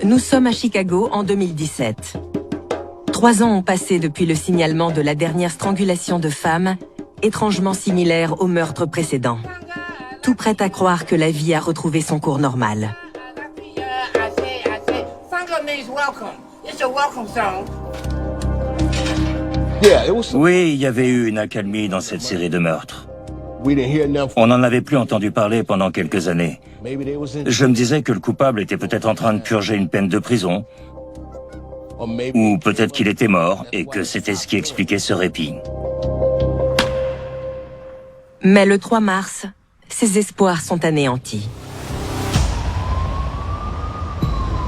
Nous sommes à Chicago en 2017. 3 ans ont passé depuis le signalement de la dernière strangulation de femme, étrangement similaire au meurtre précédent. Tout prête à croire que la vie a retrouvé son cours normal. Oui, il y avait eu une accalmie dans cette série de meurtres. On n'en avait plus entendu parler pendant quelques années. Je me disais que le coupable était peut-être en train de purger une peine de prison, ou peut-être qu'il était mort et que c'était ce qui expliquait ce répit. Mais le 3 mars, ses espoirs sont anéantis.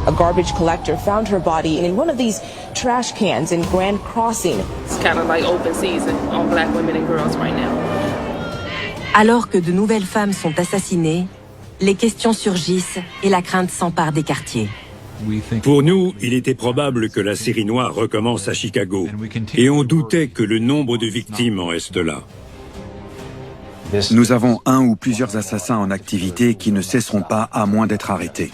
A garbage collector found her body in one of these trash cans in Grand Crossing. It's kind of like open season on black women and girls right now. Alors que de nouvelles femmes sont assassinées, les questions surgissent et la crainte s'empare des quartiers. Pour nous, il était probable que la série noire recommence à Chicago, et on doutait que le nombre de victimes en reste là. Nous avons un ou plusieurs assassins en activité qui ne cesseront pas à moins d'être arrêtés.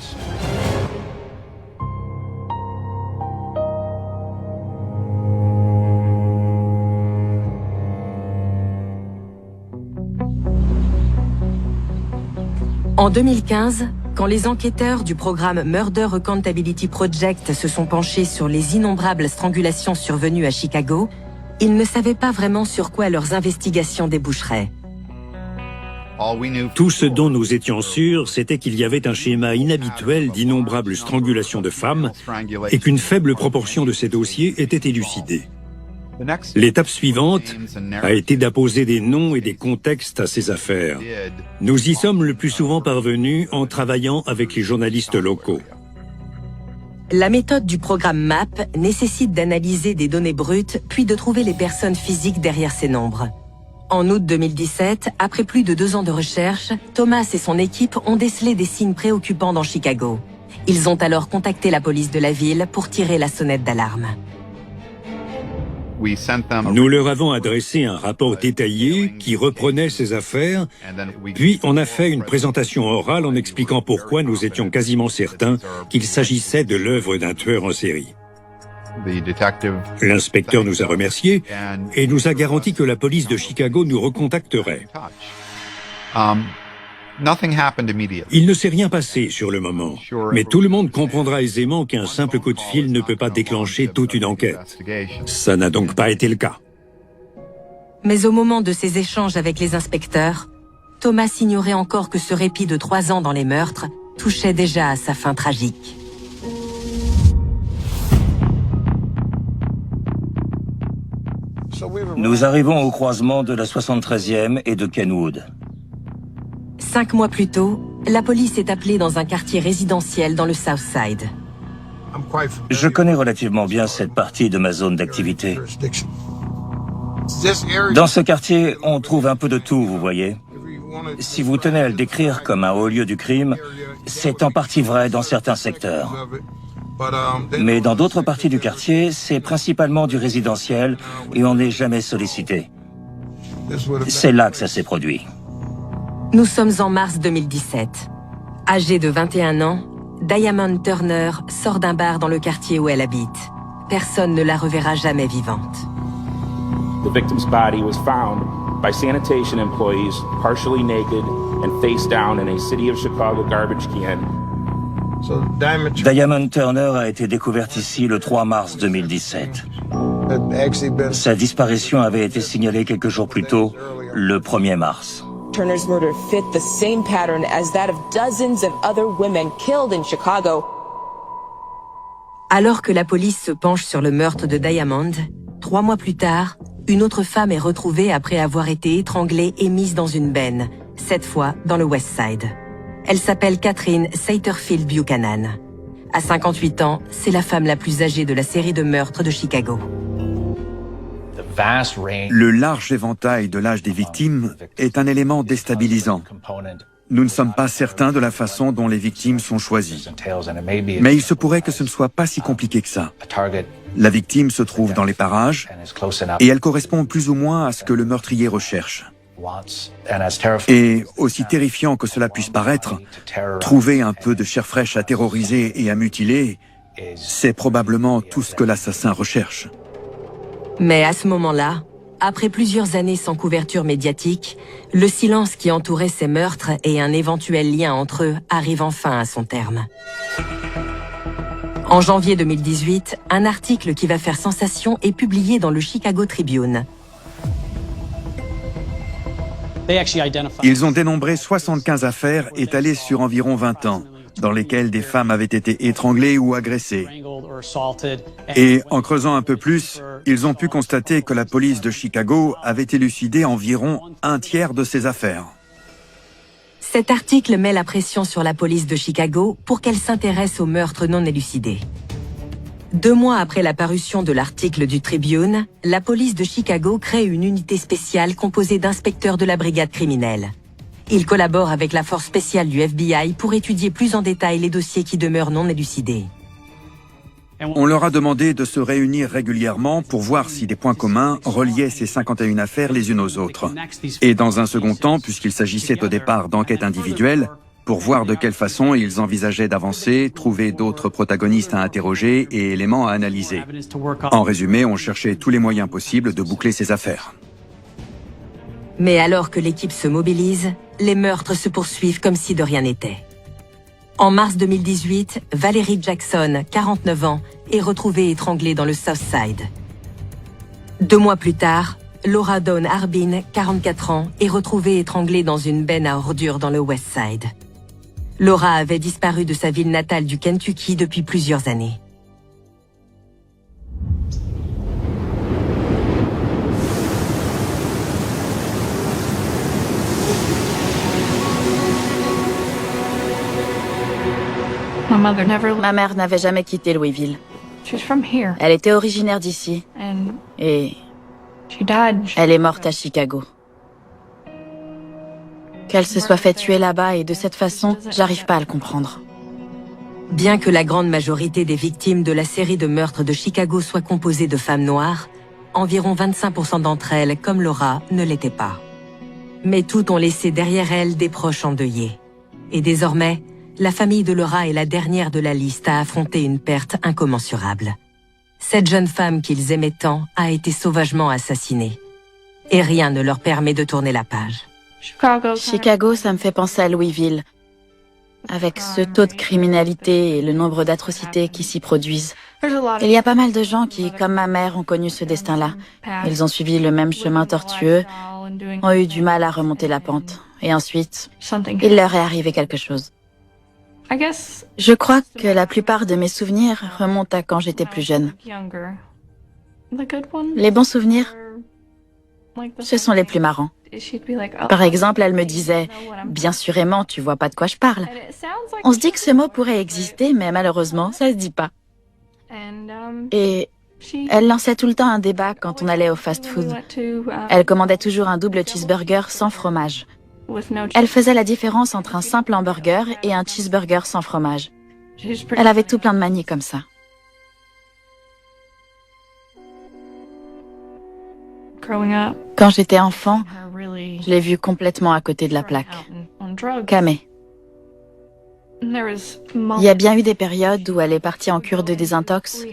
En 2015, quand les enquêteurs du programme Murder Accountability Project se sont penchés sur les innombrables strangulations survenues à Chicago, ils ne savaient pas vraiment sur quoi leurs investigations déboucheraient. Tout ce dont nous étions sûrs, c'était qu'il y avait un schéma inhabituel d'innombrables strangulations de femmes et qu'une faible proportion de ces dossiers était élucidée. L'étape suivante a été d'apposer des noms et des contextes à ces affaires. Nous y sommes le plus souvent parvenus en travaillant avec les journalistes locaux. La méthode du programme MAP nécessite d'analyser des données brutes puis de trouver les personnes physiques derrière ces nombres. En août 2017, après plus de 2 ans de recherche, Thomas et son équipe ont décelé des signes préoccupants dans Chicago. Ils ont alors contacté la police de la ville pour tirer la sonnette d'alarme. Nous leur avons adressé un rapport détaillé qui reprenait ces affaires, puis on a fait une présentation orale en expliquant pourquoi nous étions quasiment certains qu'il s'agissait de l'œuvre d'un tueur en série. L'inspecteur nous a remerciés et nous a garanti que la police de Chicago nous recontacterait. Il ne s'est rien passé sur le moment, mais tout le monde comprendra aisément qu'un simple coup de fil ne peut pas déclencher toute une enquête. Ça n'a donc pas été le cas. Mais au moment de ces échanges avec les inspecteurs, Thomas ignorait encore que ce répit de 3 ans dans les meurtres touchait déjà à sa fin tragique. Nous arrivons au croisement de la 73e et de Kenwood. 5 mois plus tôt, la police est appelée dans un quartier résidentiel dans le South Side. Je connais relativement bien cette partie de ma zone d'activité. Dans ce quartier, on trouve un peu de tout, vous voyez. Si vous tenez à le décrire comme un haut lieu du crime, c'est en partie vrai dans certains secteurs. Mais dans d'autres parties du quartier, c'est principalement du résidentiel et on n'est jamais sollicité. C'est là que ça s'est produit. Nous sommes en mars 2017. Âgée de 21 ans, Diamond Turner sort d'un bar dans le quartier où elle habite. Personne ne la reverra jamais vivante. The victim's body was found by sanitation employees, partially naked and face down in a City of Chicago garbage can. Diamond Turner a été découverte ici le 3 mars 2017. Sa disparition avait été signalée quelques jours plus tôt, le 1er mars. Turner's murder fit the same pattern as that of dozens of other women killed in Chicago. Alors que la police se penche sur le meurtre de Diamond, 3 mois plus tard, une autre femme est retrouvée après avoir été étranglée et mise dans une benne, cette fois dans le West Side. Elle s'appelle Catherine Satterfield Buchanan. À 58 ans, c'est la femme la plus âgée de la série de meurtres de Chicago. Le large éventail de l'âge des victimes est un élément déstabilisant. Nous ne sommes pas certains de la façon dont les victimes sont choisies. Mais il se pourrait que ce ne soit pas si compliqué que ça. La victime se trouve dans les parages et elle correspond plus ou moins à ce que le meurtrier recherche. Et aussi terrifiant que cela puisse paraître, trouver un peu de chair fraîche à terroriser et à mutiler, C'est probablement tout ce que l'assassin recherche. Mais à ce moment-là, après plusieurs années sans couverture médiatique, le silence qui entourait ces meurtres et un éventuel lien entre eux arrive enfin à son terme. En janvier 2018, un article qui va faire sensation est publié dans le Chicago Tribune. Ils ont dénombré 75 affaires étalées sur environ 20 ans, dans lesquelles des femmes avaient été étranglées ou agressées. Et en creusant un peu plus, ils ont pu constater que la police de Chicago avait élucidé environ un tiers de ces affaires. Cet article met la pression sur la police de Chicago pour qu'elle s'intéresse aux meurtres non élucidés. 2 mois après la parution de l'article du Tribune, la police de Chicago crée une unité spéciale composée d'inspecteurs de la brigade criminelle. Ils collaborent avec la force spéciale du FBI pour étudier plus en détail les dossiers qui demeurent non élucidés. On leur a demandé de se réunir régulièrement pour voir si des points communs reliaient ces 51 affaires les unes aux autres. Et dans un second temps, puisqu'il s'agissait au départ d'enquêtes individuelles, pour voir de quelle façon ils envisageaient d'avancer, trouver d'autres protagonistes à interroger et éléments à analyser. En résumé, on cherchait tous les moyens possibles de boucler ces affaires. Mais alors que l'équipe se mobilise, les meurtres se poursuivent comme si de rien n'était. En mars 2018, Valerie Jackson, 49 ans, est retrouvée étranglée dans le South Side. 2 mois plus tard, Laura Dawn Harbin, 44 ans, est retrouvée étranglée dans une benne à ordures dans le West Side. Laura avait disparu de sa ville natale du Kentucky depuis plusieurs années. Ma mère n'avait jamais quitté Louisville. Elle était originaire d'ici. Et elle est morte à Chicago. Qu'elle se soit fait tuer là-bas et de cette façon, j'arrive pas à le comprendre. Bien que la grande majorité des victimes de la série de meurtres de Chicago soient composées de femmes noires, environ 25% d'entre elles, comme Laura, ne l'étaient pas. Mais toutes ont laissé derrière elles des proches endeuillés. Et désormais, la famille de Laura est la dernière de la liste à affronter une perte incommensurable. Cette jeune femme qu'ils aimaient tant a été sauvagement assassinée. Et rien ne leur permet de tourner la page. Chicago, ça me fait penser à Louisville. Avec ce taux de criminalité et le nombre d'atrocités qui s'y produisent. Il y a pas mal de gens qui, comme ma mère, ont connu ce destin-là. Ils ont suivi le même chemin tortueux, ont eu du mal à remonter la pente. Et ensuite, il leur est arrivé quelque chose. Je crois que la plupart de mes souvenirs remontent à quand j'étais plus jeune. Les bons souvenirs, ce sont les plus marrants. Par exemple, elle me disait « Bien sûrement, tu vois pas de quoi je parle ». On se dit que ce mot pourrait exister, mais malheureusement, ça se dit pas. Et elle lançait tout le temps un débat quand on allait au fast-food. Elle commandait toujours un double cheeseburger sans fromage. Elle faisait la différence entre un simple hamburger et un cheeseburger sans fromage. Elle avait tout plein de manies comme ça. Quand j'étais enfant, je l'ai vue complètement à côté de la plaque. Camée. Il y a bien eu des périodes où elle est partie en cure de désintox,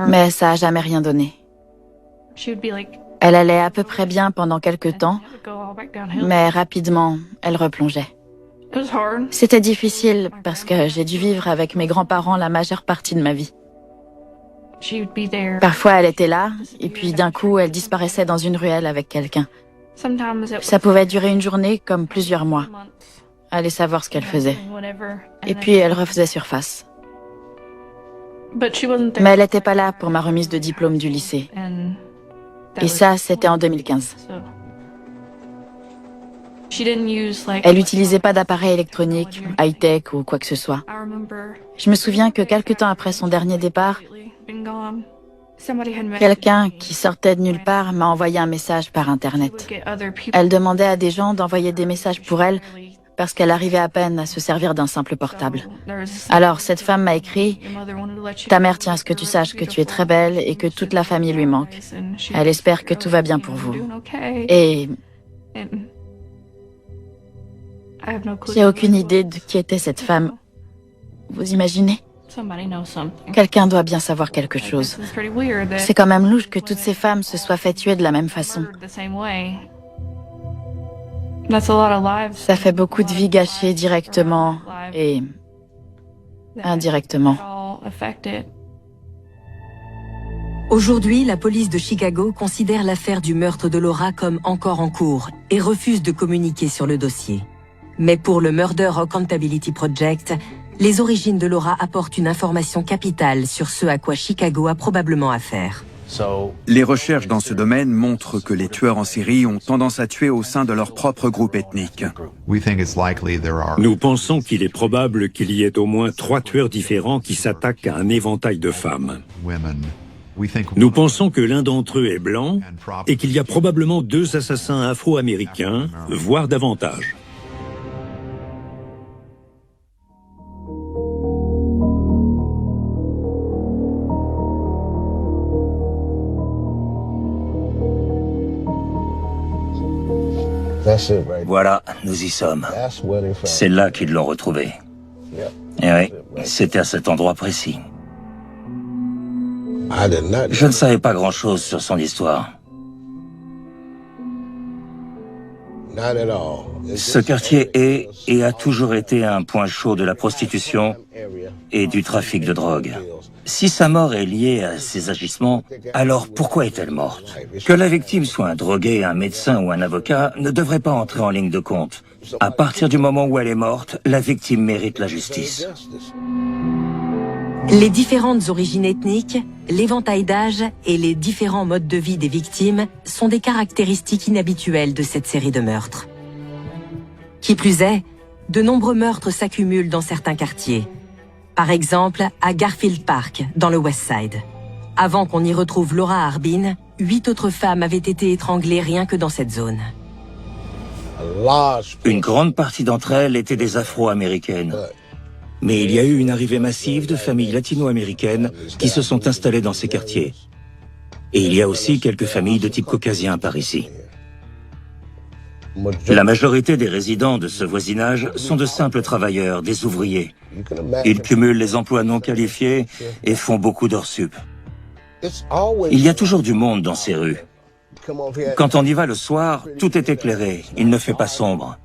mais ça a jamais rien donné. Elle allait à peu près bien pendant quelques temps, mais rapidement, elle replongeait. C'était difficile parce que j'ai dû vivre avec mes grands-parents la majeure partie de ma vie. Parfois, elle était là, et puis d'un coup, elle disparaissait dans une ruelle avec quelqu'un. Ça pouvait durer une journée comme plusieurs mois. Allez savoir ce qu'elle faisait. Et puis, elle refaisait surface. Mais elle n'était pas là pour ma remise de diplôme du lycée. Et ça, c'était en 2015. Elle n'utilisait pas d'appareil électronique, high-tech ou quoi que ce soit. Je me souviens que quelque temps après son dernier départ, quelqu'un qui sortait de nulle part m'a envoyé un message par Internet. Elle demandait à des gens d'envoyer des messages pour elle parce qu'elle arrivait à peine à se servir d'un simple portable. Alors, cette femme m'a écrit « Ta mère tient à ce que tu saches que tu es très belle et que toute la famille lui manque. Elle espère que tout va bien pour vous. » Et j'ai aucune idée de qui était cette femme. Vous imaginez? Quelqu'un doit bien savoir quelque chose. C'est quand même louche que toutes ces femmes se soient fait tuer de la même façon. Ça fait beaucoup de vies gâchées directement et indirectement. Aujourd'hui, la police de Chicago considère l'affaire du meurtre de Laura comme encore en cours et refuse de communiquer sur le dossier. Mais pour le Murder Accountability Project, les origines de Laura apportent une information capitale sur ce à quoi Chicago a probablement affaire. Les recherches dans ce domaine montrent que les tueurs en série ont tendance à tuer au sein de leur propre groupe ethnique. Nous pensons qu'il est probable qu'il y ait au moins 3 tueurs différents qui s'attaquent à un éventail de femmes. Nous pensons que l'un d'entre eux est blanc et qu'il y a probablement 2 assassins afro-américains, voire davantage. Voilà, nous y sommes. C'est là qu'ils l'ont retrouvé. Et oui, c'était à cet endroit précis. Je ne savais pas grand-chose sur son histoire. Ce quartier est et a toujours été un point chaud de la prostitution et du trafic de drogue. Si sa mort est liée à ces agissements, alors pourquoi est-elle morte? Que la victime soit un drogué, un médecin ou un avocat ne devrait pas entrer en ligne de compte. À partir du moment où elle est morte, la victime mérite la justice. Les différentes origines ethniques, l'éventail d'âge et les différents modes de vie des victimes sont des caractéristiques inhabituelles de cette série de meurtres. Qui plus est, de nombreux meurtres s'accumulent dans certains quartiers. Par exemple, à Garfield Park, dans le West Side. Avant qu'on y retrouve Laura Harbin, 8 autres femmes avaient été étranglées rien que dans cette zone. Une grande partie d'entre elles étaient des Afro-américaines. Mais il y a eu une arrivée massive de familles latino-américaines qui se sont installées dans ces quartiers. Et il y a aussi quelques familles de type caucasien par ici. La majorité des résidents de ce voisinage sont de simples travailleurs, des ouvriers. Ils cumulent les emplois non qualifiés et font beaucoup d'heures sup. Il y a toujours du monde dans ces rues. Quand on y va le soir, tout est éclairé, il ne fait pas sombre.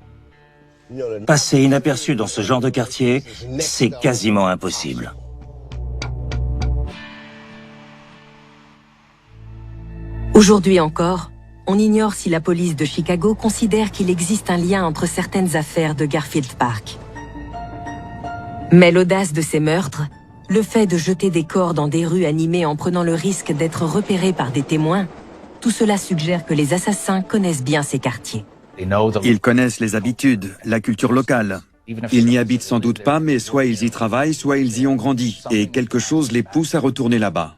Passer inaperçu dans ce genre de quartier, c'est quasiment impossible. Aujourd'hui encore, on ignore si la police de Chicago considère qu'il existe un lien entre certaines affaires de Garfield Park. Mais l'audace de ces meurtres, le fait de jeter des corps dans des rues animées en prenant le risque d'être repérés par des témoins, tout cela suggère que les assassins connaissent bien ces quartiers. Ils connaissent les habitudes, la culture locale. Ils n'y habitent sans doute pas, mais soit ils y travaillent, soit ils y ont grandi, et quelque chose les pousse à retourner là-bas.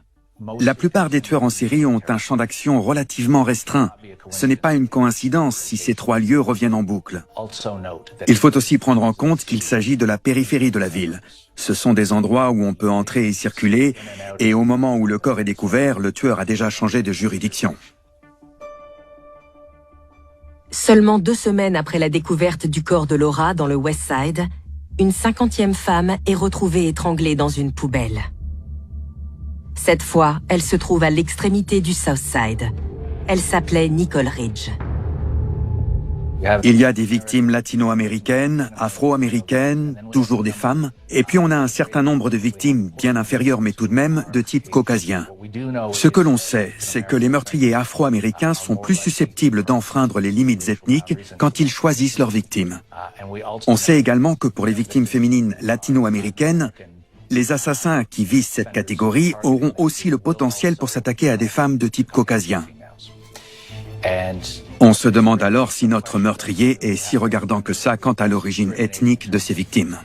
La plupart des tueurs en série ont un champ d'action relativement restreint. Ce n'est pas une coïncidence si ces 3 lieux reviennent en boucle. Il faut aussi prendre en compte qu'il s'agit de la périphérie de la ville. Ce sont des endroits où on peut entrer et circuler, et au moment où le corps est découvert, le tueur a déjà changé de juridiction. Seulement 2 semaines après la découverte du corps de Laura dans le West Side, une 50e femme est retrouvée étranglée dans une poubelle. Cette fois, elle se trouve à l'extrémité du South Side. Elle s'appelait Nicole Ridge. Il y a des victimes latino-américaines, afro-américaines, toujours des femmes, et puis on a un certain nombre de victimes bien inférieures mais tout de même de type caucasien. Ce que l'on sait, c'est que les meurtriers afro-américains sont plus susceptibles d'enfreindre les limites ethniques quand ils choisissent leurs victimes. On sait également que pour les victimes féminines latino-américaines, les assassins qui visent cette catégorie auront aussi le potentiel pour s'attaquer à des femmes de type caucasien. On se demande alors si notre meurtrier est si regardant que ça quant à l'origine ethnique de ses victimes.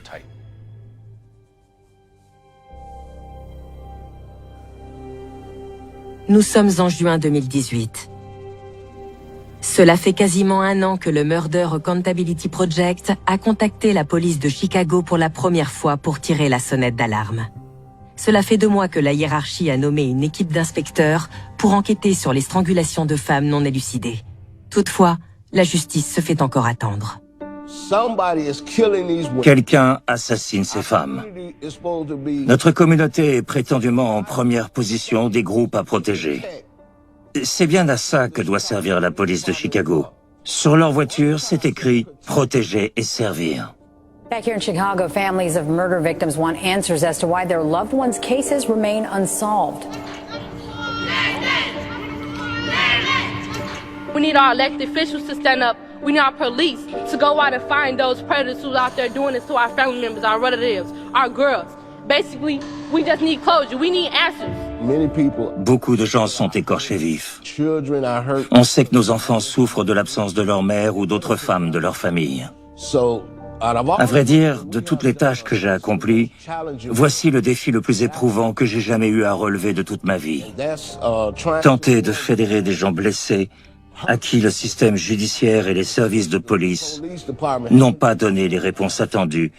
Nous sommes en juin 2018. Cela fait quasiment 1 an que le Murder Accountability Project a contacté la police de Chicago pour la première fois pour tirer la sonnette d'alarme. Cela fait 2 mois que la hiérarchie a nommé une équipe d'inspecteurs pour enquêter sur les strangulations de femmes non élucidées. Toutefois, la justice se fait encore attendre. Quelqu'un assassine ces femmes. Notre communauté est prétendument en première position des groupes à protéger. C'est bien à ça que doit servir la police de Chicago. Sur leur voiture, c'est écrit « Protéger et servir ». Back here in Chicago, families of murder victims want answers as to why their loved ones' cases remain unsolved. We need our elected officials to stand up. We need our police to go out and find those predators who's out there doing this to our family members, our relatives, our girls. Basically, we just need closure. We need answers. Beaucoup de gens sont écorchés vifs. On sait que nos enfants souffrent de l'absence de leur mère ou d'autres femmes de leur famille. À vrai dire, de toutes les tâches que j'ai accomplies, voici le défi le plus éprouvant que j'ai jamais eu à relever de toute ma vie. Tenter de fédérer des gens blessés à qui le système judiciaire et les services de police n'ont pas donné les réponses attendues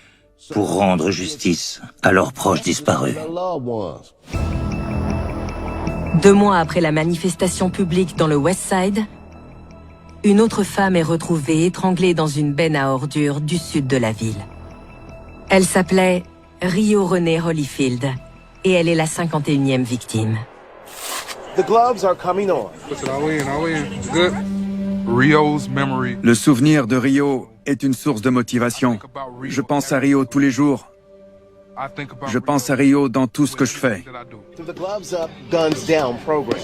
pour rendre justice à leurs proches disparus. 2 mois après la manifestation publique dans le West Side, une autre femme est retrouvée étranglée dans une benne à ordures du sud de la ville. Elle s'appelait Rio Renee Holyfield et elle est la 51e victime. Le souvenir de Rio est une source de motivation. Je pense à Rio tous les jours. Je pense à Rio dans tout ce que je fais. The Gloves Up, Guns Down program,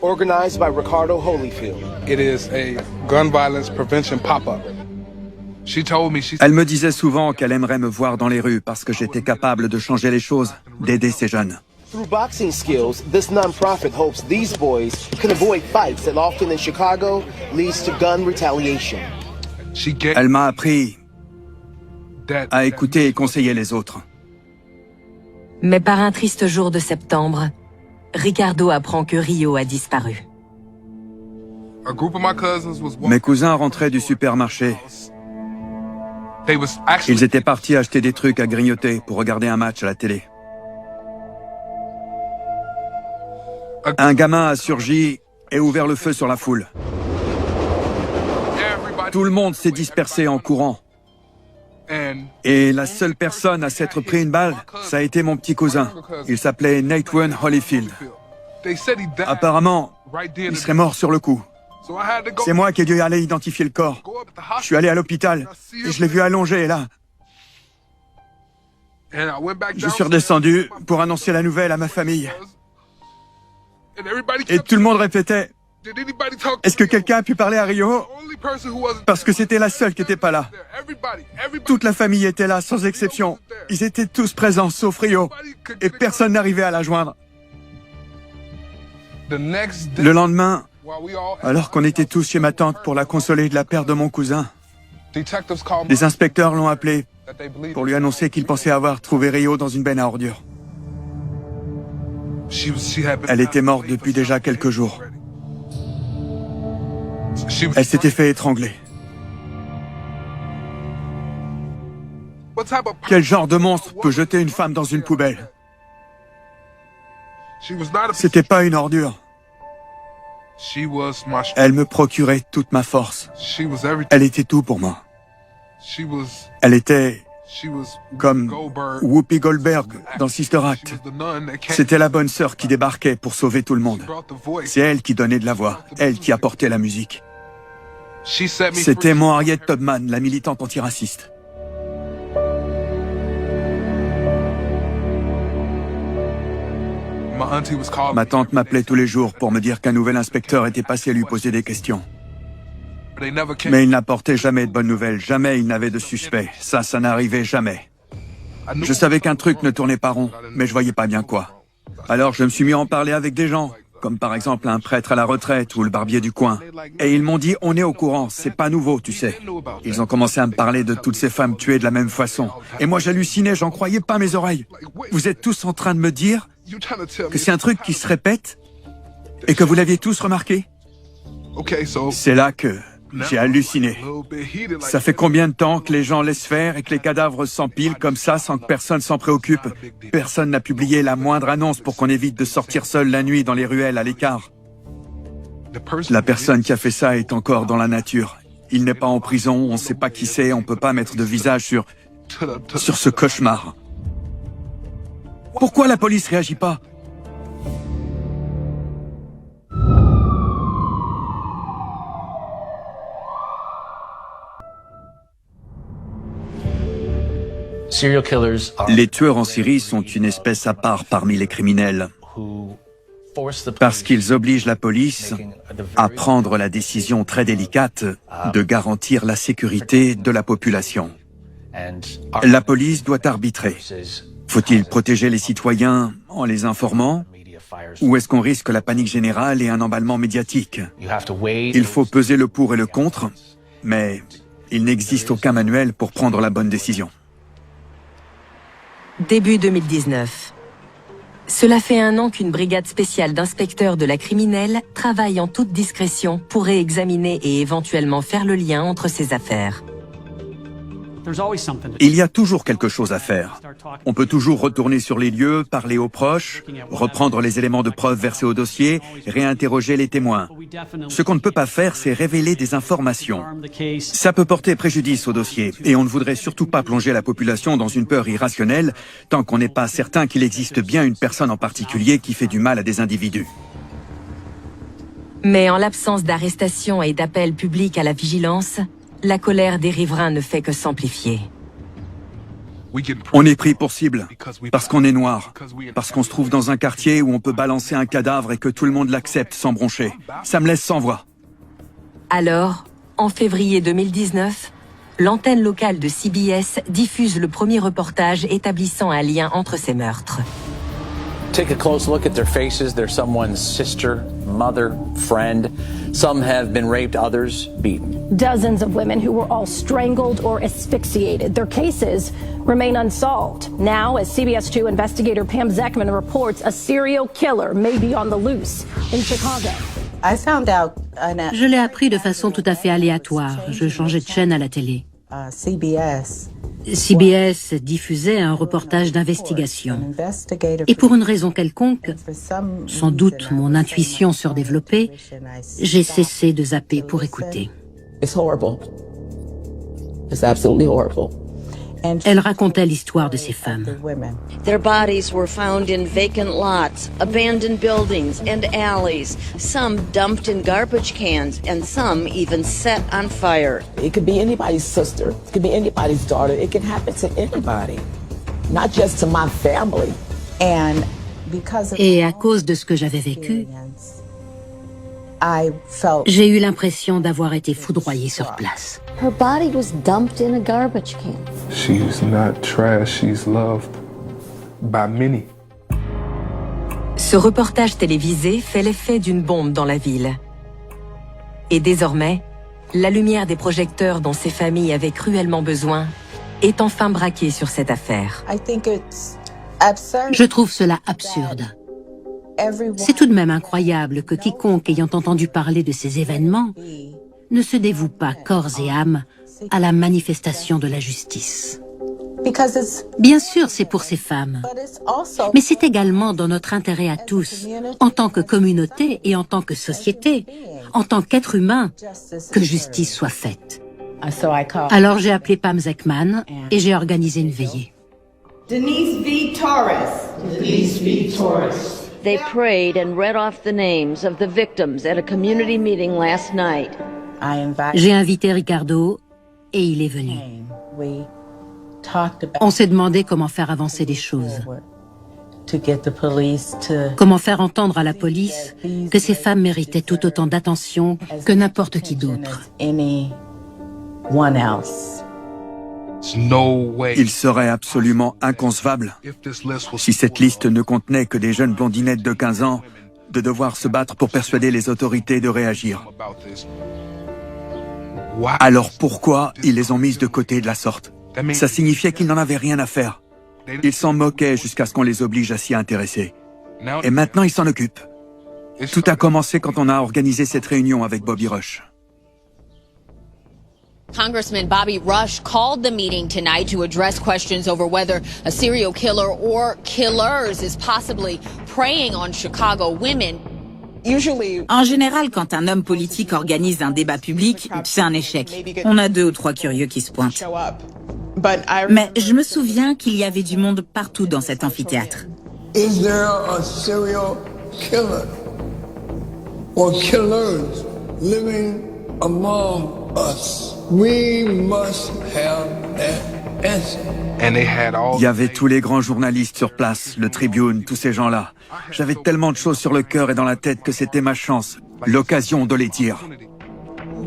organized by Ricardo Holyfield. It is a gun violence prevention pop-up. Elle me disait souvent qu'elle aimerait me voir dans les rues parce que j'étais capable de changer les choses, d'aider ces jeunes. Through boxing skills, this non-profit hopes these boys can avoid fights that often in Chicago leads to gun retaliation. Elle m'a appris à écouter et conseiller les autres. Mais par un triste jour de septembre, Ricardo apprend que Rio a disparu. Mes cousins rentraient du supermarché. Ils étaient partis acheter des trucs à grignoter pour regarder un match à la télé. Un gamin a surgi et ouvert le feu sur la foule. Tout le monde s'est dispersé en courant. Et la seule personne à s'être pris une balle, ça a été mon petit cousin. Il s'appelait Nathan Holyfield. Apparemment, il serait mort sur le coup. C'est moi qui ai dû aller identifier le corps. Je suis allé à l'hôpital et je l'ai vu allongé là. Je suis redescendu pour annoncer la nouvelle à ma famille. Et tout le monde répétait « Est-ce que quelqu'un a pu parler à Rio ?» Parce que c'était la seule qui n'était pas là. Toute la famille était là, sans exception. Ils étaient tous présents, sauf Rio. Et personne n'arrivait à la joindre. Le lendemain, alors qu'on était tous chez ma tante pour la consoler de la perte de mon cousin, les inspecteurs l'ont appelé pour lui annoncer qu'ils pensaient avoir trouvé Rio dans une benne à ordures. Elle était morte depuis déjà quelques jours. Elle s'était fait étrangler. Quel genre de monstre peut jeter une femme dans une poubelle? C'était pas une ordure. Elle me procurait toute ma force. Elle était tout pour moi. Elle était comme Whoopi Goldberg dans Sister Act. C'était la bonne sœur qui débarquait pour sauver tout le monde. C'est elle qui donnait de la voix, elle qui apportait la musique. C'était mon Harriet Tubman, la militante antiraciste. Ma tante m'appelait tous les jours pour me dire qu'un nouvel inspecteur était passé lui poser des questions. Mais il n'apportait jamais de bonnes nouvelles, jamais il n'avait de suspect. Ça n'arrivait jamais. Je savais qu'un truc ne tournait pas rond, mais je voyais pas bien quoi. Alors je me suis mis à en parler avec des gens, comme par exemple un prêtre à la retraite ou le barbier du coin. Et ils m'ont dit, on est au courant, c'est pas nouveau, tu sais. Ils ont commencé à me parler de toutes ces femmes tuées de la même façon. Et moi j'hallucinais, j'en croyais pas mes oreilles. Vous êtes tous en train de me dire que c'est un truc qui se répète et que vous l'aviez tous remarqué? C'est là que j'ai halluciné. Ça fait combien de temps que les gens laissent faire et que les cadavres s'empilent comme ça sans que personne s'en préoccupe? Personne n'a publié la moindre annonce pour qu'on évite de sortir seul la nuit dans les ruelles à l'écart. La personne qui a fait ça est encore dans la nature. Il n'est pas en prison, on ne sait pas qui c'est, on ne peut pas mettre de visage sur ce cauchemar. Pourquoi la police réagit pas? Les tueurs en Syrie sont une espèce à part parmi les criminels, parce qu'ils obligent la police à prendre la décision très délicate de garantir la sécurité de la population. La police doit arbitrer. Faut-il protéger les citoyens en les informant, ou est-ce qu'on risque la panique générale et un emballement médiatique? Il faut peser le pour et le contre, mais il n'existe aucun manuel pour prendre la bonne décision. Début 2019. Cela fait 1 an qu'une brigade spéciale d'inspecteurs de la criminelle travaille en toute discrétion pour réexaminer et éventuellement faire le lien entre ces affaires. Il y a toujours quelque chose à faire. On peut toujours retourner sur les lieux, parler aux proches, reprendre les éléments de preuve versés au dossier, réinterroger les témoins. Ce qu'on ne peut pas faire, c'est révéler des informations. Ça peut porter préjudice au dossier, et on ne voudrait surtout pas plonger la population dans une peur irrationnelle tant qu'on n'est pas certain qu'il existe bien une personne en particulier qui fait du mal à des individus. Mais en l'absence d'arrestation et d'appel public à la vigilance, la colère des riverains ne fait que s'amplifier. On est pris pour cible, parce qu'on est noir, parce qu'on se trouve dans un quartier où on peut balancer un cadavre et que tout le monde l'accepte sans broncher. Ça me laisse sans voix. Alors, en février 2019, l'antenne locale de CBS diffuse le premier reportage établissant un lien entre ces meurtres. Take a close look at their faces. They're someone's sister, mother, friend. Some have been raped, others beaten. Dozens of women who were all strangled or asphyxiated. Their cases remain unsolved. Now, as CBS 2 investigator Pam Zekman reports, a serial killer may be on the loose in Chicago. Je l'ai appris de façon tout à fait aléatoire. Je changeais de chaîne à la télé. CBS diffusait un reportage d'investigation. Et pour une raison quelconque, sans doute mon intuition surdéveloppée, j'ai cessé de zapper pour écouter. Elle racontait l'histoire de ces femmes. Their bodies were found in vacant lots, abandoned buildings and alleys, some dumped in garbage cans and some even set on fire. It could be anybody's sister, it could be anybody's daughter, it can happen to anybody, not just to my family. Et à cause de ce que j'avais vécu, j'ai eu l'impression d'avoir été foudroyée sur place. Her body was dumped in a garbage can. She's not trash, she's loved by many. Ce reportage télévisé fait l'effet d'une bombe dans la ville. Et désormais, la lumière des projecteurs dont ces familles avaient cruellement besoin est enfin braquée sur cette affaire. Je trouve cela absurde. C'est tout de même incroyable que quiconque ayant entendu parler de ces événements ne se dévoue pas corps et âme à la manifestation de la justice. Bien sûr, c'est pour ces femmes, mais c'est également dans notre intérêt à tous, en tant que communauté et en tant que société, en tant qu'être humain, que justice soit faite. Alors j'ai appelé Pam Zekman et j'ai organisé une veillée. Denise V. Torres. Denise V. Torres. They prayed and read off the names of the victims at a community meeting last night. J'ai invité Ricardo et il est venu. On s'est demandé comment faire avancer les choses. Comment faire entendre à la police que ces femmes méritaient tout autant d'attention que n'importe qui d'autre. Il serait absolument inconcevable, si cette liste ne contenait que des jeunes blondinettes de 15 ans, de devoir se battre pour persuader les autorités de réagir. Alors pourquoi ils les ont mises de côté de la sorte? Ça signifiait qu'ils n'en avaient rien à faire. Ils s'en moquaient jusqu'à ce qu'on les oblige à s'y intéresser. Et maintenant, ils s'en occupent. Tout a commencé quand on a organisé cette réunion avec Bobby Rush. Congressman Bobby Rush called the meeting tonight to address questions over whether a serial killer or killers is possibly preying on Chicago women. En général, quand un homme politique organise un débat public, c'est un échec. On a 2 ou 3 curieux qui se pointent. Mais je me souviens qu'il y avait du monde partout dans cet amphithéâtre. Is there a serial killer or killers living among us? We must have that answer. Il y avait tous les grands journalistes sur place, le Tribune, tous ces gens-là. J'avais tellement de choses sur le cœur et dans la tête que c'était ma chance, l'occasion de les dire.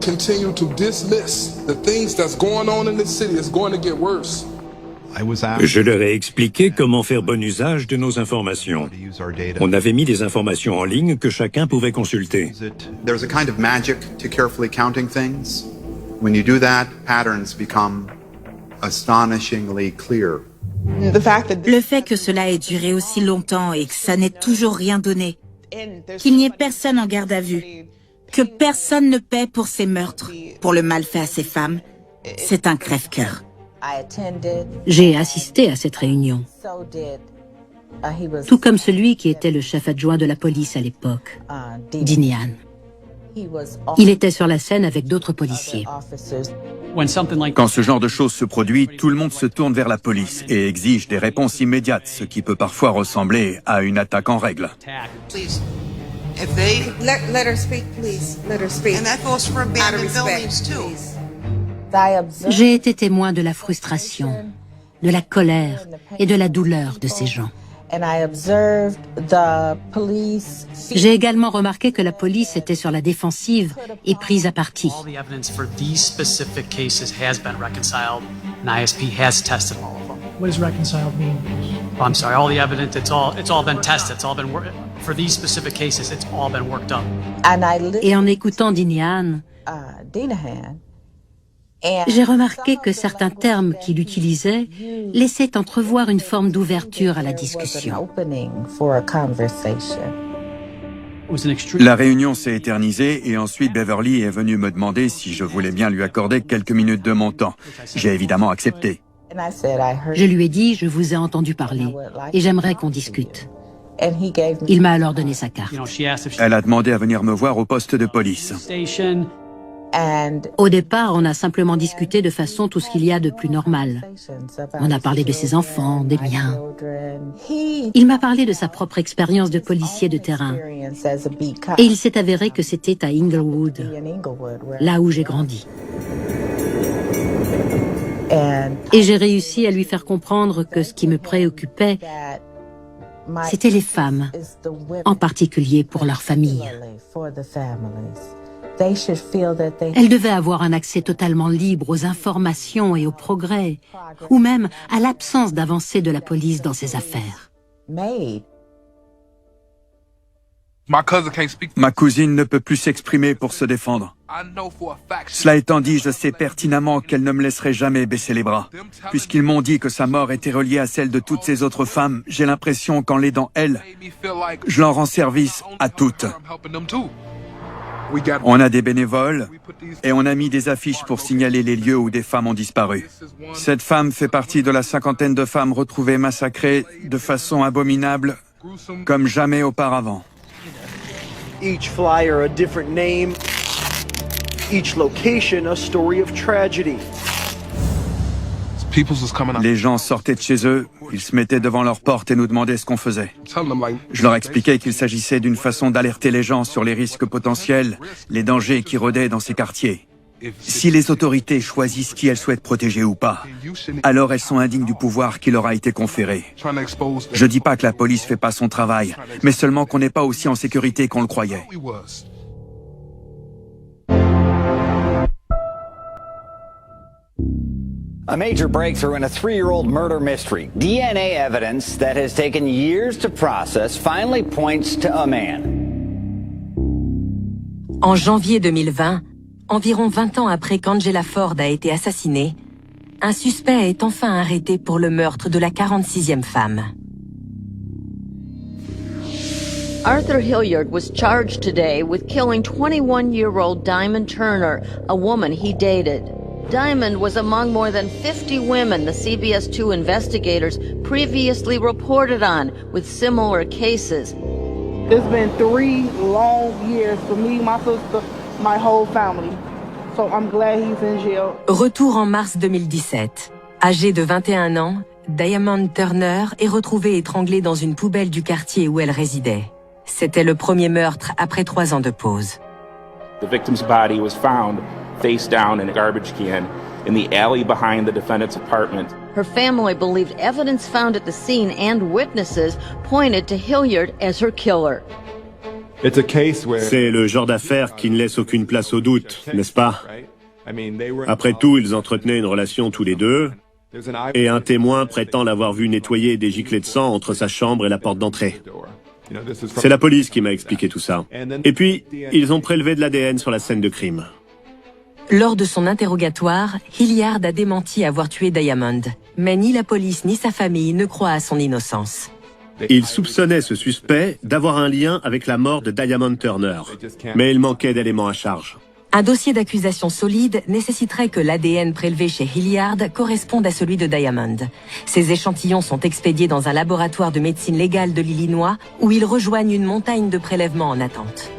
Continue to dismiss the things that's going on in the city. It's going to get worse. Je leur ai expliqué comment faire bon usage de nos informations. On avait mis des informations en ligne que chacun pouvait consulter. There's a kind of magic to carefully counting things. When you do that, patterns become astonishingly clear. Le fait que cela ait duré aussi longtemps et que ça n'ait toujours rien donné, qu'il n'y ait personne en garde à vue, que personne ne paie pour ces meurtres, pour le mal fait à ces femmes, c'est un crève-cœur. J'ai assisté à cette réunion, tout comme celui qui était le chef adjoint de la police à l'époque, Dinian. Il était sur la scène avec d'autres policiers. Quand ce genre de choses se produit, tout le monde se tourne vers la police et exige des réponses immédiates, ce qui peut parfois ressembler à une attaque en règle. If they let her speak, please. Let her speak. And that goes for abandoned buildings too. J'ai été témoin de la frustration, de la colère et de la douleur de ces gens. J'ai également remarqué que la police était sur la défensive et prise à partie. All the evidence for these specific cases has been reconciled, and ISP has tested all of them. What does reconciled mean? Oh, I'm sorry, all the evidence, it's all been tested, it's all been for these specific cases, it's all been worked up. Et en écoutant Dinian, j'ai remarqué que certains termes qu'il utilisait laissaient entrevoir une forme d'ouverture à la discussion. La réunion s'est éternisée et ensuite Beverly est venue me demander si je voulais bien lui accorder quelques minutes de mon temps. J'ai évidemment accepté. Je lui ai dit, je vous ai entendu parler et j'aimerais qu'on discute. Il m'a alors donné sa carte. Elle a demandé à venir me voir au poste de police. Au départ, on a simplement discuté de façon tout ce qu'il y a de plus normal. On a parlé de ses enfants, des miens. Il m'a parlé de sa propre expérience de policier de terrain. Et il s'est avéré que c'était à Inglewood, là où j'ai grandi. Et j'ai réussi à lui faire comprendre que ce qui me préoccupait, c'était les femmes, en particulier pour leur famille. Elle devait avoir un accès totalement libre aux informations et au progrès, ou même à l'absence d'avancée de la police dans ses affaires. Ma cousine ne peut plus s'exprimer pour se défendre. Cela étant dit, je sais pertinemment qu'elle ne me laisserait jamais baisser les bras. Puisqu'ils m'ont dit que sa mort était reliée à celle de toutes ces autres femmes, j'ai l'impression qu'en l'aidant elle, je leur rends service à toutes. On a des bénévoles et on a mis des affiches pour signaler les lieux où des femmes ont disparu. Cette femme fait partie de la 50aine de femmes retrouvées massacrées de façon abominable comme jamais auparavant. Each flyer a different name, each location a story of tragedy. Les gens sortaient de chez eux, ils se mettaient devant leur porte et nous demandaient ce qu'on faisait. Je leur expliquais qu'il s'agissait d'une façon d'alerter les gens sur les risques potentiels, les dangers qui rôdaient dans ces quartiers. Si les autorités choisissent qui elles souhaitent protéger ou pas, alors elles sont indignes du pouvoir qui leur a été conféré. Je dis pas que la police fait pas son travail, mais seulement qu'on n'est pas aussi en sécurité qu'on le croyait. A major breakthrough in a 3-year-old murder mystery. DNA evidence that has taken years to process finally points to a man. En janvier 2020, environ 20 ans après qu'Angela Ford a été assassinée, un suspect est enfin arrêté pour le meurtre de la 46e femme. Arthur Hilliard was charged today with killing 21-year-old Diamond Turner, a woman he dated. Diamond was among more than 50 women the CBS 2 investigators previously reported on with similar cases. It's been 3 long years for me, my sister, my whole family. So I'm glad he's in jail. Retour en mars 2017. Âgée de 21 ans, Diamond Turner est retrouvée étranglée dans une poubelle du quartier où elle résidait. C'était le premier meurtre après 3 ans de pause. The victim's body was found face down in a garbage can in the alley behind the defendant's apartment. Her family believed evidence found at the scene and witnesses pointed to Hilliard as her killer. C'est le genre d'affaire qui ne laisse aucune place au doute, n'est-ce pas? Après tout, ils entretenaient une relation tous les deux, et un témoin prétend l'avoir vu nettoyer des giclées de sang entre sa chambre et la porte d'entrée. C'est la police qui m'a expliqué tout ça. Et puis, ils ont prélevé de l'ADN sur la scène de crime. Lors de son interrogatoire, Hilliard a démenti avoir tué Diamond. Mais ni la police ni sa famille ne croient à son innocence. Ils soupçonnaient ce suspect d'avoir un lien avec la mort de Diamond Turner. Mais il manquait d'éléments à charge. Un dossier d'accusation solide nécessiterait que l'ADN prélevé chez Hilliard corresponde à celui de Diamond. Ces échantillons sont expédiés dans un laboratoire de médecine légale de l'Illinois où ils rejoignent une montagne de prélèvements en attente.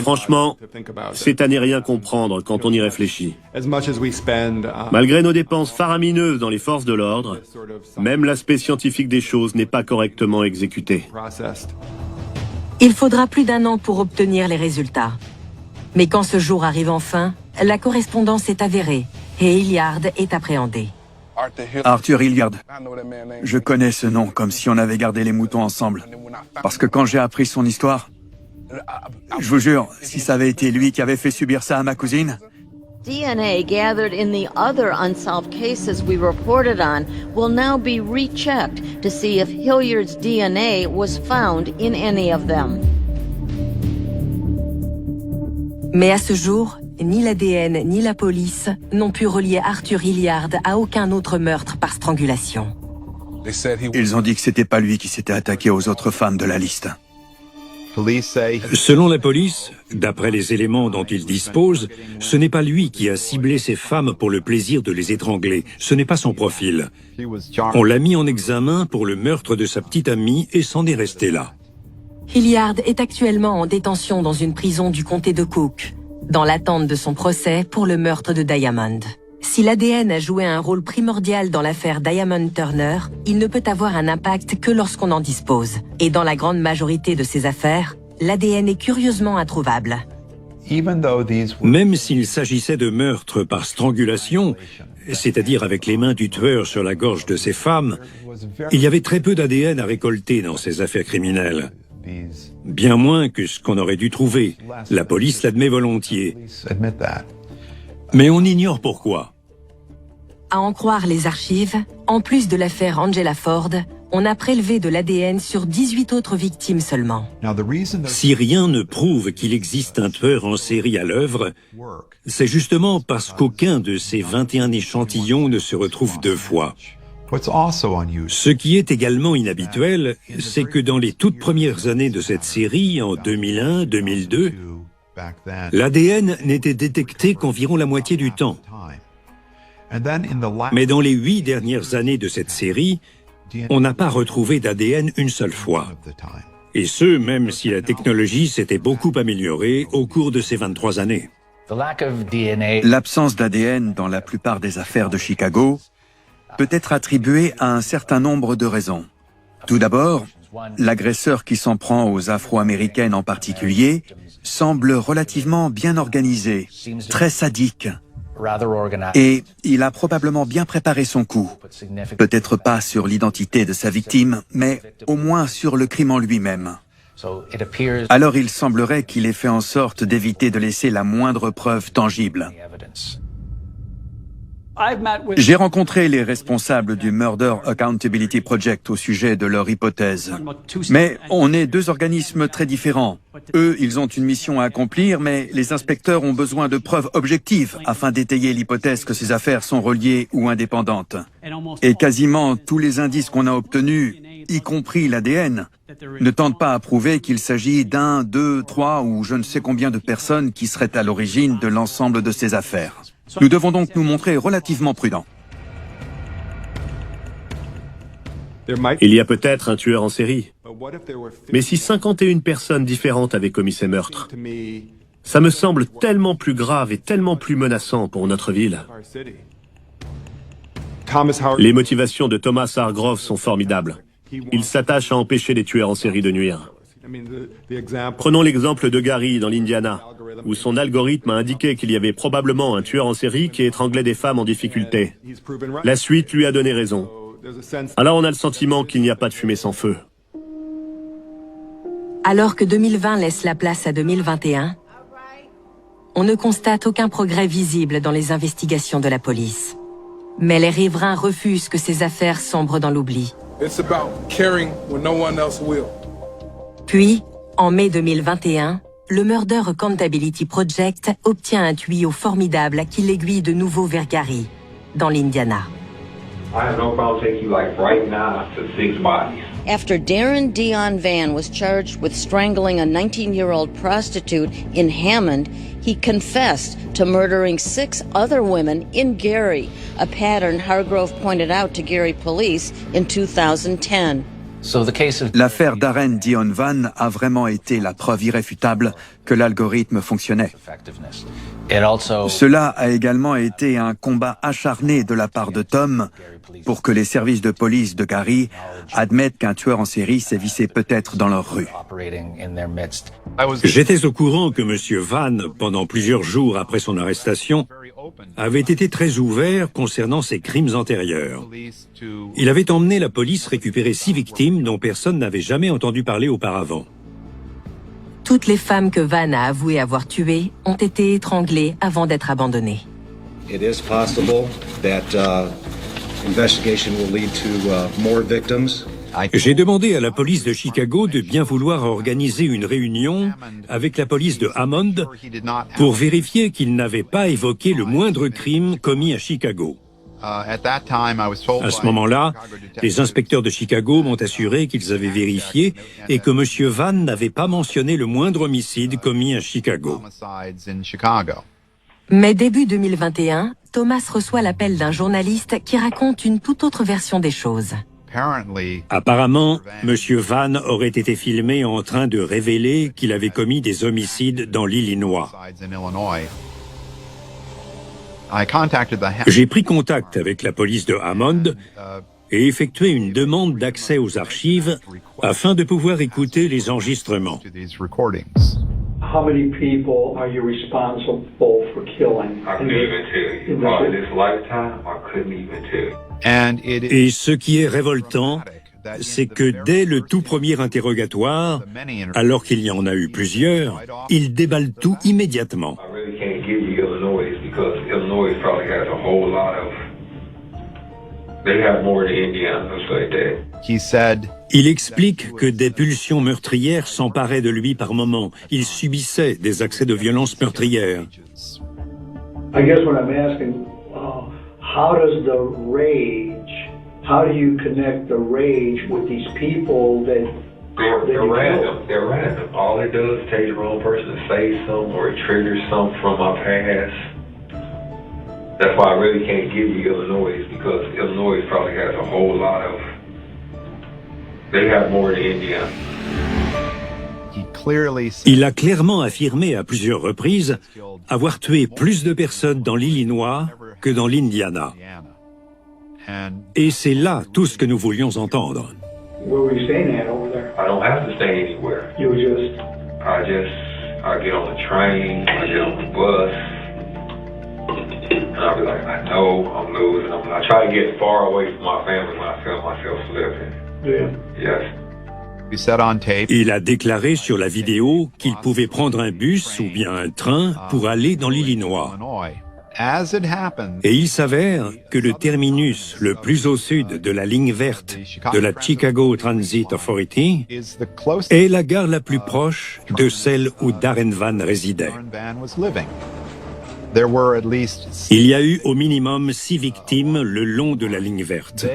Franchement, c'est à n'y rien comprendre quand on y réfléchit. Malgré nos dépenses faramineuses dans les forces de l'ordre, même l'aspect scientifique des choses n'est pas correctement exécuté. Il faudra plus d'1 an pour obtenir les résultats. Mais quand ce jour arrive enfin, la correspondance est avérée et Hilliard est appréhendé. Arthur Hilliard. Je connais ce nom comme si on avait gardé les moutons ensemble. Parce que quand j'ai appris son histoire, je vous jure, si ça avait été lui qui avait fait subir ça à ma cousine... DNA gathered in the other unsolved cases we reported on will now be rechecked to see if Hilliard's DNA was found in any of them. Mais à ce jour, ni l'ADN ni la police n'ont pu relier Arthur Hilliard à aucun autre meurtre par strangulation. Ils ont dit que c'était pas lui qui s'était attaqué aux autres femmes de la liste. Selon la police, d'après les éléments dont ils disposent, ce n'est pas lui qui a ciblé ces femmes pour le plaisir de les étrangler. Ce n'est pas son profil. On l'a mis en examen pour le meurtre de sa petite amie et s'en est resté là. Hilliard est actuellement en détention dans une prison du comté de Cook, dans l'attente de son procès pour le meurtre de Diamond. Si l'ADN a joué un rôle primordial dans l'affaire Diamond Turner, il ne peut avoir un impact que lorsqu'on en dispose. Et dans la grande majorité de ces affaires, l'ADN est curieusement introuvable. Même s'il s'agissait de meurtres par strangulation, c'est-à-dire avec les mains du tueur sur la gorge de ces femmes, il y avait très peu d'ADN à récolter dans ces affaires criminelles. Bien moins que ce qu'on aurait dû trouver. La police l'admet volontiers. Mais on ignore pourquoi. À en croire les archives, en plus de l'affaire Angela Ford, on a prélevé de l'ADN sur 18 autres victimes seulement. Si rien ne prouve qu'il existe un tueur en série à l'œuvre, c'est justement parce qu'aucun de ces 21 échantillons ne se retrouve 2 fois. Ce qui est également inhabituel, c'est que dans les toutes premières années de cette série, en 2001-2002, l'ADN n'était détecté qu'environ la moitié du temps. Mais dans les 8 dernières années de cette série, on n'a pas retrouvé d'ADN une seule fois. Et ce, même si la technologie s'était beaucoup améliorée au cours de ces 23 années. L'absence d'ADN dans la plupart des affaires de Chicago peut être attribuée à un certain nombre de raisons. Tout d'abord, l'agresseur qui s'en prend aux Afro-Américaines en particulier semble relativement bien organisé, très sadique. Et il a probablement bien préparé son coup. Peut-être pas sur l'identité de sa victime, mais au moins sur le crime en lui-même. Alors il semblerait qu'il ait fait en sorte d'éviter de laisser la moindre preuve tangible. J'ai rencontré les responsables du Murder Accountability Project au sujet de leur hypothèse. Mais on est 2 organismes très différents. Eux, ils ont une mission à accomplir, mais les inspecteurs ont besoin de preuves objectives afin d'étayer l'hypothèse que ces affaires sont reliées ou indépendantes. Et quasiment tous les indices qu'on a obtenus, y compris l'ADN, ne tentent pas à prouver qu'il s'agit d'1, 2, 3 ou je ne sais combien de personnes qui seraient à l'origine de l'ensemble de ces affaires. Nous devons donc nous montrer relativement prudents. Il y a peut-être un tueur en série, Mais si 51 personnes différentes avaient commis ces meurtres, ça me semble tellement plus grave et tellement plus menaçant pour notre ville. Les motivations de Thomas Hargrove sont formidables. Il s'attache à empêcher les tueurs en série de nuire. Prenons l'exemple de Gary dans l'Indiana, où son algorithme a indiqué qu'il y avait probablement un tueur en série qui étranglait des femmes en difficulté. La suite lui a donné raison. Alors on a le sentiment qu'il n'y a pas de fumée sans feu. Alors que 2020 laisse la place à 2021, on ne constate aucun progrès visible dans les investigations de la police. Mais les riverains refusent que ces affaires sombrent dans l'oubli. It's about caring when no one else will. Puis, en mai 2021, le Murder Accountability Project obtient un tuyau formidable qui l'aiguille de nouveau vers Gary, dans l'Indiana. I have no problem taking you like right now to 6 bodies. After Darren Dion Van was charged with strangling a 19-year-old prostitute in Hammond, he confessed to murdering 6 other women in Gary, a pattern Hargrove pointed out to Gary police in 2010. L'affaire Darren Dion Van a vraiment été la preuve irréfutable que l'algorithme fonctionnait. Cela a également été un combat acharné de la part de Tom pour que les services de police de Gary admettent qu'un tueur en série sévissait peut-être dans leur rue. J'étais au courant que M. Van, pendant plusieurs jours après son arrestation, avait été très ouvert concernant ses crimes antérieurs. Il avait emmené la police récupérer 6 victimes dont personne n'avait jamais entendu parler auparavant. Toutes les femmes que Van a avoué avoir tuées ont été étranglées avant d'être abandonnées. It is possible that investigation will lead to more victims. J'ai demandé à la police de Chicago de bien vouloir organiser une réunion avec la police de Hammond pour vérifier qu'ils n'avaient pas évoqué le moindre crime commis à Chicago. À ce moment-là, les inspecteurs de Chicago m'ont assuré qu'ils avaient vérifié et que M. Van n'avait pas mentionné le moindre homicide commis à Chicago. Mais début 2021, Thomas reçoit l'appel d'un journaliste qui raconte une toute autre version des choses. Apparemment, M. Van aurait été filmé en train de révéler qu'il avait commis des homicides dans l'Illinois. J'ai pris contact avec la police de Hammond et effectué une demande d'accès aux archives afin de pouvoir écouter les enregistrements. How many people are you responsible for killing? I couldn't even tell you. Probably this lifetime, I couldn't even tell you. Et ce qui est révoltant, c'est que dès le tout premier interrogatoire, alors qu'il y en a eu plusieurs, il déballe tout immédiatement. I really can't give you Illinois because Illinois probably has a whole lot of. They have more than Indiana, let's say that. Il explique que des pulsions meurtrières s'emparaient de lui par moments. Il subissait des accès de violence meurtrière. I guess what I'm asking, how does the rage, how do you connect the rage with these people that They're random. They're random. All it does is take the wrong person to say something or it triggers something from my past. That's why I really can't give you Illinois because Illinois probably has a whole lot of. They have more than Indiana. Il a clairement affirmé à plusieurs reprises avoir tué plus de personnes dans l'Illinois que dans l'Indiana. Et c'est là tout ce que nous voulions entendre. where were you staying at over there? I don't have to stay anywhere. You just. I get on the train, I get on the bus, and I'll be like, I know I'm losing. I try to get far away from my family when I feel myself slipping. Yeah. Yes. Il a déclaré sur la vidéo qu'il pouvait prendre un bus ou bien un train pour aller dans l'Illinois. Et il s'avère que le terminus le plus au sud de la ligne verte de la Chicago Transit Authority est la gare la plus proche de celle où Darren Van résidait. Il y a eu au minimum 6 victimes le long de la ligne verte.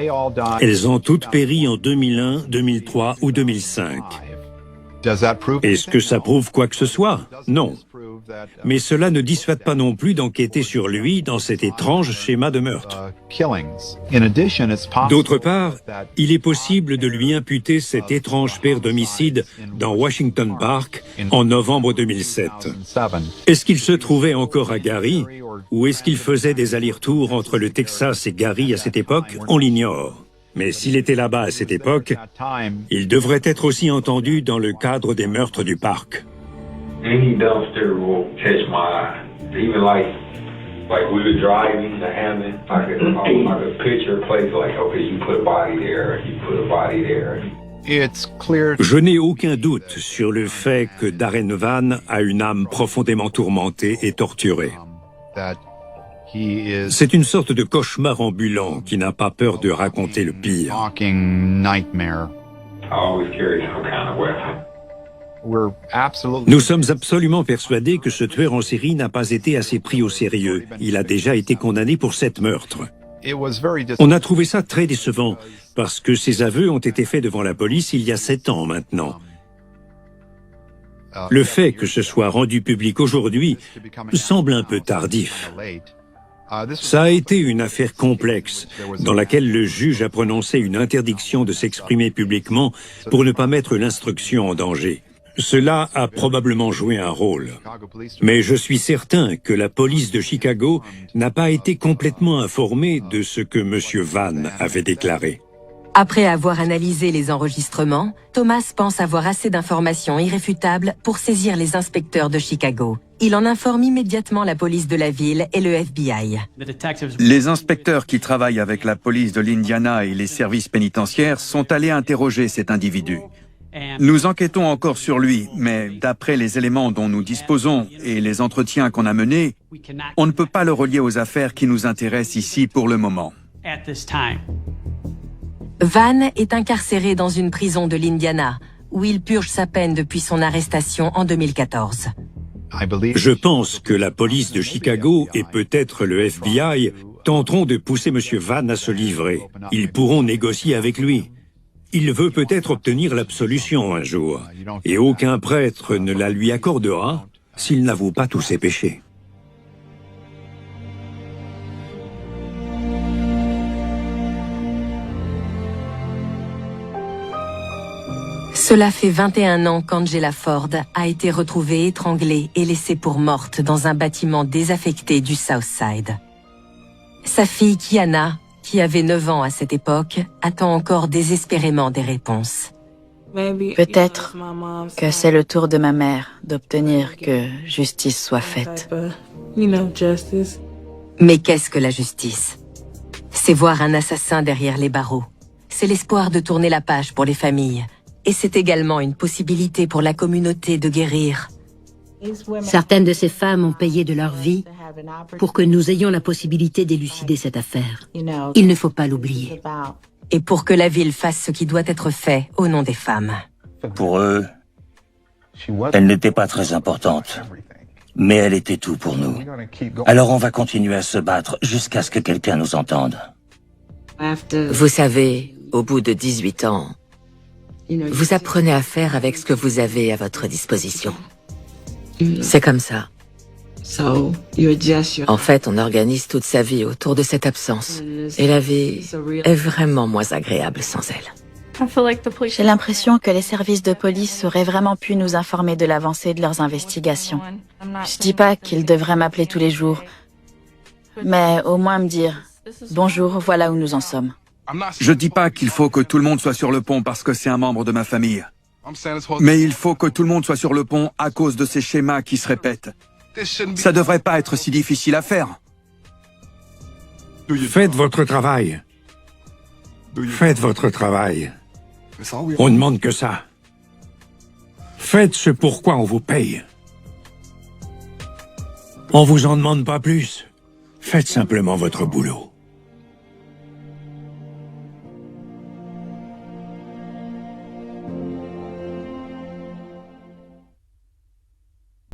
Elles ont toutes péri en 2001, 2003 ou 2005. Est-ce que ça prouve quoi que ce soit? Non. mais cela ne dissuade pas non plus d'enquêter sur lui dans cet étrange schéma de meurtre. D'autre part, il est possible de lui imputer cette étrange paire d'homicides dans Washington Park en novembre 2007. Est-ce qu'il se trouvait encore à Gary, ou est-ce qu'il faisait des allers-retours entre le Texas et Gary à cette époque? On l'ignore. Mais s'il était là-bas à cette époque, il devrait être aussi entendu dans le cadre des meurtres du parc. Any dumpster will catch my eye. Even like we were driving to Hammond, I could picture a place like, okay, you put a body there, you put a body there. Je n'ai aucun doute sur le fait que Darren Vann a une âme profondément tourmentée et torturée. C'est une sorte de cauchemar ambulant qui n'a pas peur de raconter le pire. Nous sommes absolument persuadés que ce tueur en série n'a pas été assez pris au sérieux. Il a déjà été condamné pour 7 meurtres. On a trouvé ça très décevant, parce que ses aveux ont été faits devant la police il y a 7 ans maintenant. Le fait que ce soit rendu public aujourd'hui semble un peu tardif. Ça a été une affaire complexe, dans laquelle le juge a prononcé une interdiction de s'exprimer publiquement pour ne pas mettre l'instruction en danger. Cela a probablement joué un rôle. Mais je suis certain que la police de Chicago n'a pas été complètement informée de ce que M. Vann avait déclaré. Après avoir analysé les enregistrements, Thomas pense avoir assez d'informations irréfutables pour saisir les inspecteurs de Chicago. Il en informe immédiatement la police de la ville et le FBI. Les inspecteurs qui travaillent avec la police de l'Indiana et les services pénitentiaires sont allés interroger cet individu. Nous enquêtons encore sur lui, mais d'après les éléments dont nous disposons et les entretiens qu'on a menés, on ne peut pas le relier aux affaires qui nous intéressent ici pour le moment. Vann est incarcéré dans une prison de l'Indiana, où il purge sa peine depuis son arrestation en 2014. Je pense que la police de Chicago et peut-être le FBI tenteront de pousser M. Vann à se livrer. Ils pourront négocier avec lui. Il veut peut-être obtenir l'absolution un jour, et aucun prêtre ne la lui accordera s'il n'avoue pas tous ses péchés. Cela fait 21 ans qu'Angela Ford a été retrouvée étranglée et laissée pour morte dans un bâtiment désaffecté du South Side. Sa fille Kiana, qui avait 9 ans à cette époque, attend encore désespérément des réponses. Peut-être que c'est le tour de ma mère d'obtenir que justice soit faite. Mais qu'est-ce que la justice? C'est voir un assassin derrière les barreaux. C'est l'espoir de tourner la page pour les familles. Et c'est également une possibilité pour la communauté de guérir. Certaines de ces femmes ont payé de leur vie pour que nous ayons la possibilité d'élucider cette affaire. Il ne faut pas l'oublier. Et pour que la ville fasse ce qui doit être fait au nom des femmes. Pour eux, elle n'était pas très importante, mais elle était tout pour nous. Alors on va continuer à se battre jusqu'à ce que quelqu'un nous entende. Vous savez, au bout de 18 ans, vous apprenez à faire avec ce que vous avez à votre disposition. C'est comme ça. En fait, on organise toute sa vie autour de cette absence. Et la vie est vraiment moins agréable sans elle. J'ai l'impression que les services de police auraient vraiment pu nous informer de l'avancée de leurs investigations. Je dis pas qu'ils devraient m'appeler tous les jours, mais au moins me dire « Bonjour, voilà où nous en sommes ». Je dis pas qu'il faut que tout le monde soit sur le pont parce que c'est un membre de ma famille. Mais il faut que tout le monde soit sur le pont à cause de ces schémas qui se répètent. Ça devrait pas être si difficile à faire. Faites votre travail. Faites votre travail. On ne demande que ça. Faites ce pourquoi on vous paye. On vous en demande pas plus. Faites simplement votre boulot.